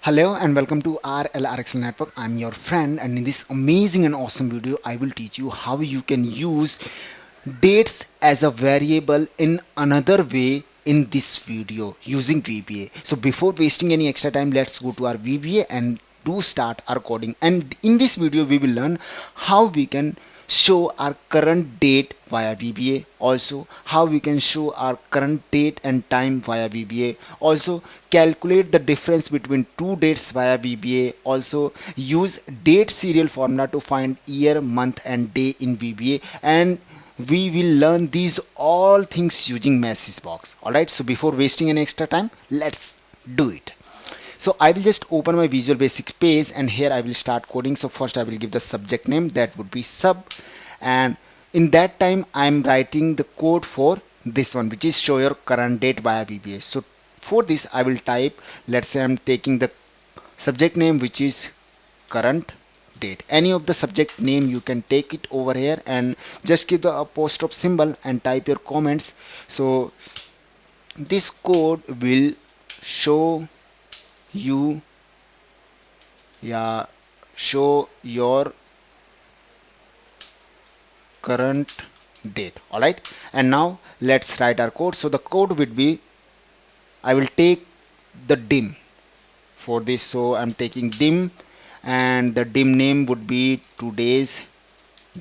Hello and welcome to RLRXL Network. I'm your friend, and in this amazing and awesome video, I will teach you how you can use dates as a variable in another way in this video using VBA. So before wasting any extra time, let's go to our VBA and do start our coding. And in this video, we will learn how we can show our current date via VBA, also how we can show our current date and time via VBA, also calculate the difference between two dates via VBA, also use date serial formula to find year, month and day in VBA, and we will learn these all things using message box. Alright, so before wasting any extra time, let's do it. So I will just open my Visual Basic page, and here I will start coding. So first I will give the subject name, that would be sub, and in that time I am writing the code for this one, which is show your current date via VBA. So for this I will type, let's say I'm taking the subject name which is current date. Any of the subject name you can take it over here, and just give the apostrophe symbol and type your comments. So this code will show you, yeah, show your current date. All right, and now let's write our code. So the code would be, I will take the dim for this, so I'm taking dim, and the dim name would be today's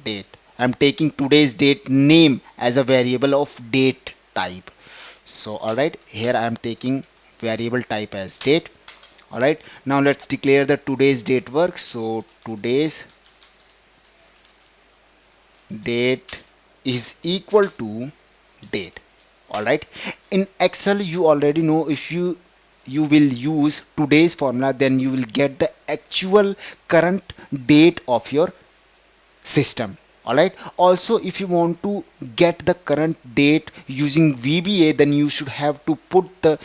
date. I'm taking today's date name as a variable of date type. So alright, here I am taking variable type as date. Alright, now let's declare the today's date work. So today's date is equal to date. Alright, in Excel you already know, if you will use today's formula, then you will get the actual current date of your system. Alright, also if you want to get the current date using VBA, then you should have to put the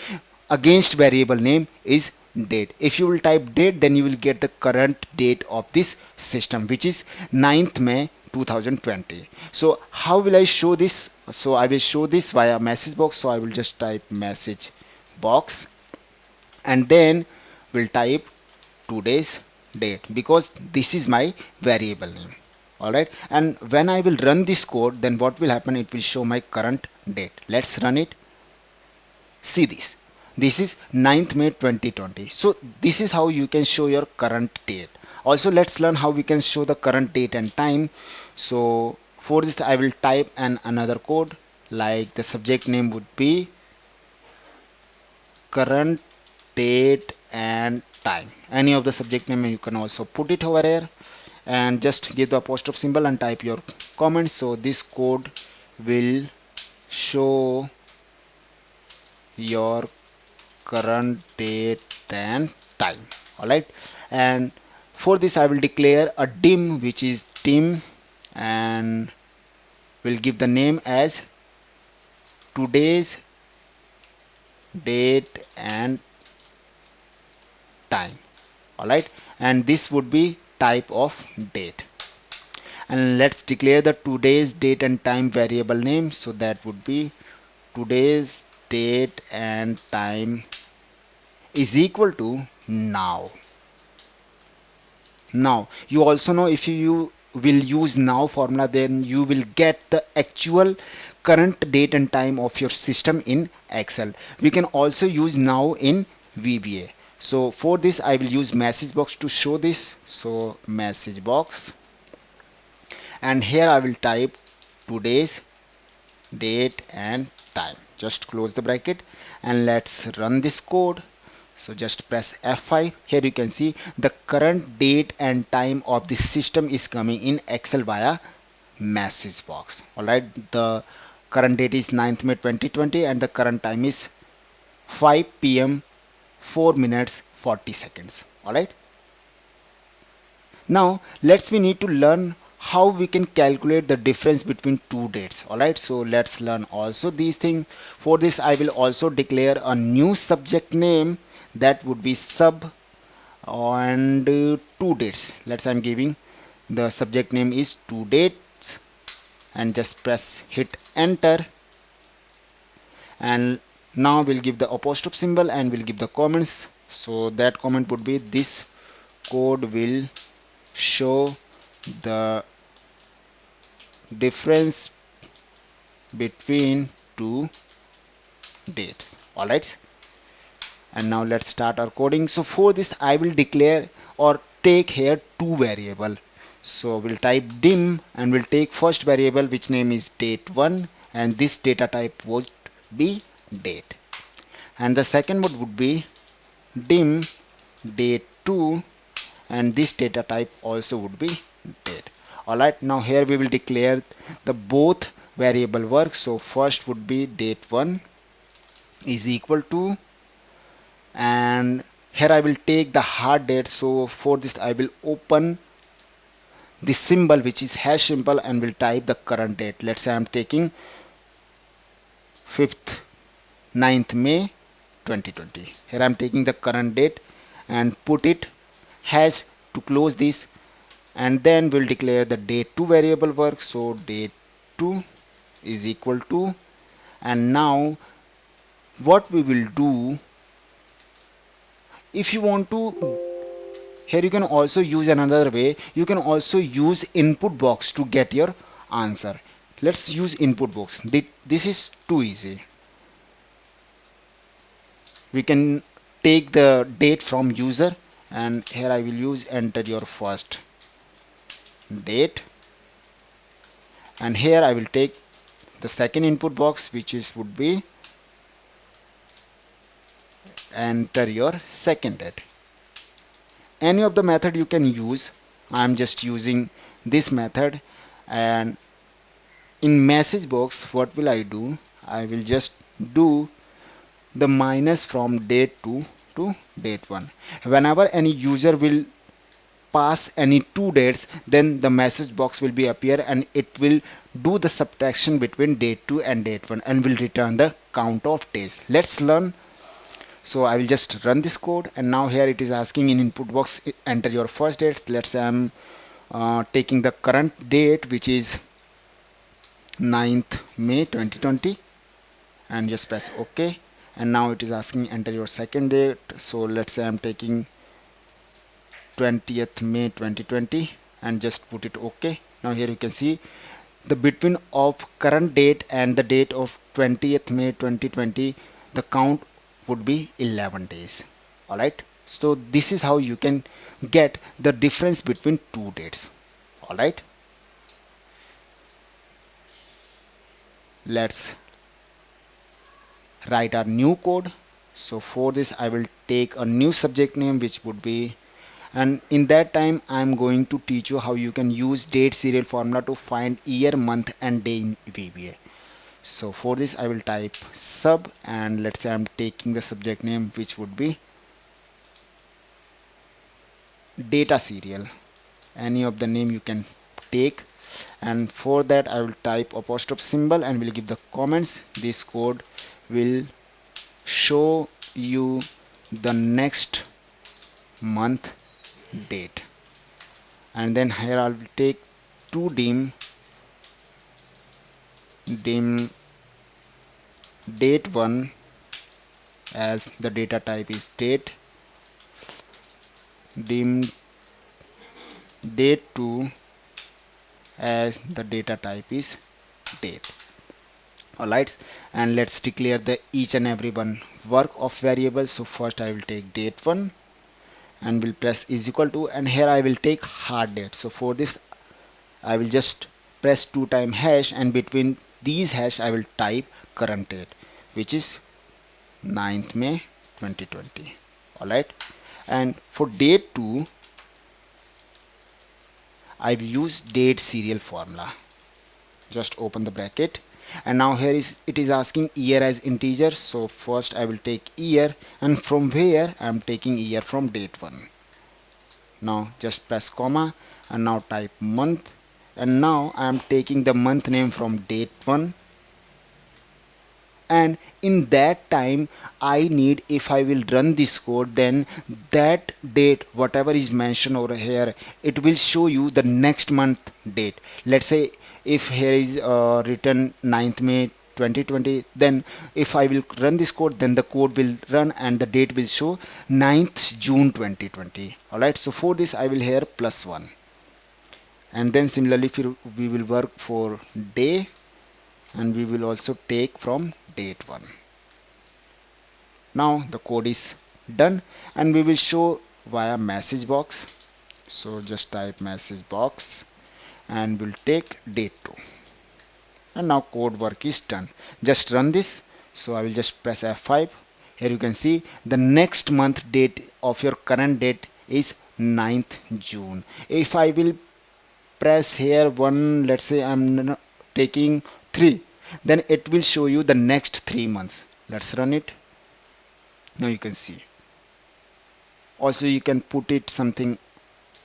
against variable name is date. If you will type date, then you will get the current date of this system, which is 9th May 2020. So how will I show this? So I will show this via message box. So I will just type message box, and then we'll type today's date, because this is my variable name. Alright, and when I will run this code, then what will happen, it will show my current date. Let's run it. See this, this is 9th May 2020. So this is how you can show your current date. Also let's learn how we can show the current date and time. So for this I will type another code, like the subject name would be current date and time. Any of the subject name you can also put it over here, and just give the apostrophe symbol and type your comment. So this code will show your current date and time. Alright, and for this I will declare a dim, which is dim, and will give the name as today's date and time. Alright, and this would be type of date. And let's declare the today's date and time variable name. So that would be today's date and time is equal to now. Now you also know, if you will use now formula, then you will get the actual current date and time of your system in Excel. We can also use now in VBA. So for this I will use message box to show this. So message box, and here I will type today's date and time. Just close the bracket and let's run this code. So just press F5. Here you can see the current date and time of the system is coming in Excel via message box. Alright, the current date is 9th May 2020 and the current time is 5 p.m. 4 minutes 40 seconds. Alright, now we need to learn how we can calculate the difference between two dates. Alright, so let's learn also these things. For this I will also declare a new subject name, that would be sub, and two dates. Let's say I'm giving the subject name is two dates, and just press hit enter, and now we'll give the apostrophe symbol and we'll give the comments. So that comment would be, this code will show the difference between two dates. Alright, and now let's start our coding. So for this I will declare or take here two variable. So we'll type dim and we'll take first variable, which name is date1, and this data type would be date, and the second one would be dim date2, and this data type also would be date. Alright, now here we will declare the both variable work. So first would be date1 is equal to, and here I will take the hard date. So for this I will open the symbol which is hash symbol and will type the current date. Let's say I'm taking 5th 9th May 2020. Here I'm taking the current date and put it hash to close this, and then we'll declare the date2 variable work. So date2 is equal to, and now what we will do, if you want to, here you can also use another way. You can also use input box to get your answer. Let's use input box. This is too easy. We can take the date from user, and here I will use enter your first date, and here I will take the second input box, which is would be enter your second date. Any of the method you can use. I'm just using this method, and in message box what will I do, I will just do the minus from date2 to date1. Whenever any user will pass any two dates, then the message box will be appear and it will do the subtraction between date2 and date1 and will return the count of days. Let's learn. So I will just run this code, and now here it is asking in input box enter your first dates. Let's say I'm taking the current date, which is 9th May 2020, and just press OK. And now it is asking enter your second date. So let's say I'm taking 20th May 2020 and just put it OK. Now here you can see the between of current date and the date of 20th May 2020, the count would be 11 days. Alright, so this is how you can get the difference between two dates. Alright, let's write our new code. So for this I will take a new subject name, which would be, and in that time I'm going to teach you how you can use date serial formula to find year, month and day in VBA. So for this I will type sub, and let's say I'm taking the subject name, which would be data serial. Any of the name you can take, and for that I will type apostrophe symbol and will give the comments. This code will show you the next month date, and then here I will take to dim date1 as the data type is date, dim date2 as the data type is date. Alright, and let's declare the each and every one work of variables. So first I will take date1 and will press is equal to, and here I will take hard date. So for this I will just press 2 times hash, and between these hash I will type current date, which is 9th May 2020. Alright, and for date 2 I will use date serial formula. Just open the bracket, and now here is it is asking year as integer. So first I will take year, and from where I am taking year from date1. Now just press comma and now type month, and now I am taking the month name from date1, and in that time I need, if I will run this code, then that date whatever is mentioned over here, it will show you the next month date. Let's say if here is written 9th May 2020. Then if I will run this code, then the code will run and the date will show 9th June 2020. Alright, so for this I will here +1, and then similarly we will work for day, and we will also take from date 1. Now the code is done, and we will show via message box. So just type message box and we'll take date 2, and now code work is done. Just run this. So I will just press F5. Here you can see the next month date of your current date is 9th June. If I will press here 1, let's say I'm taking 3, then it will show you the next 3 months. Let's run it. Now you can see. Also you can put it something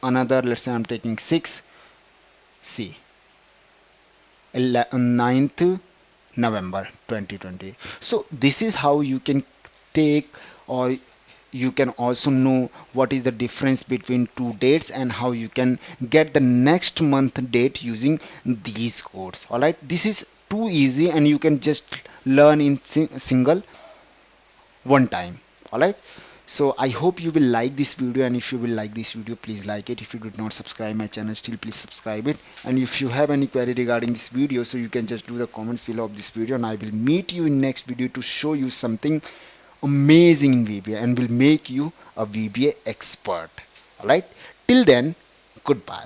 another, let's say I'm taking 6. See, 9th November 2020. So this is how you can take, or you can also know what is the difference between two dates and how you can get the next month date using these codes. Alright, this is too easy and you can just learn in single one time. Alright, so I hope you will like this video, and if you will like this video, please like it. If you did not subscribe my channel still, please subscribe it. And if you have any query regarding this video, so you can just do the comments below of this video, and I will meet you in next video to show you something amazing in VBA and will make you a VBA expert. Alright, till then, goodbye.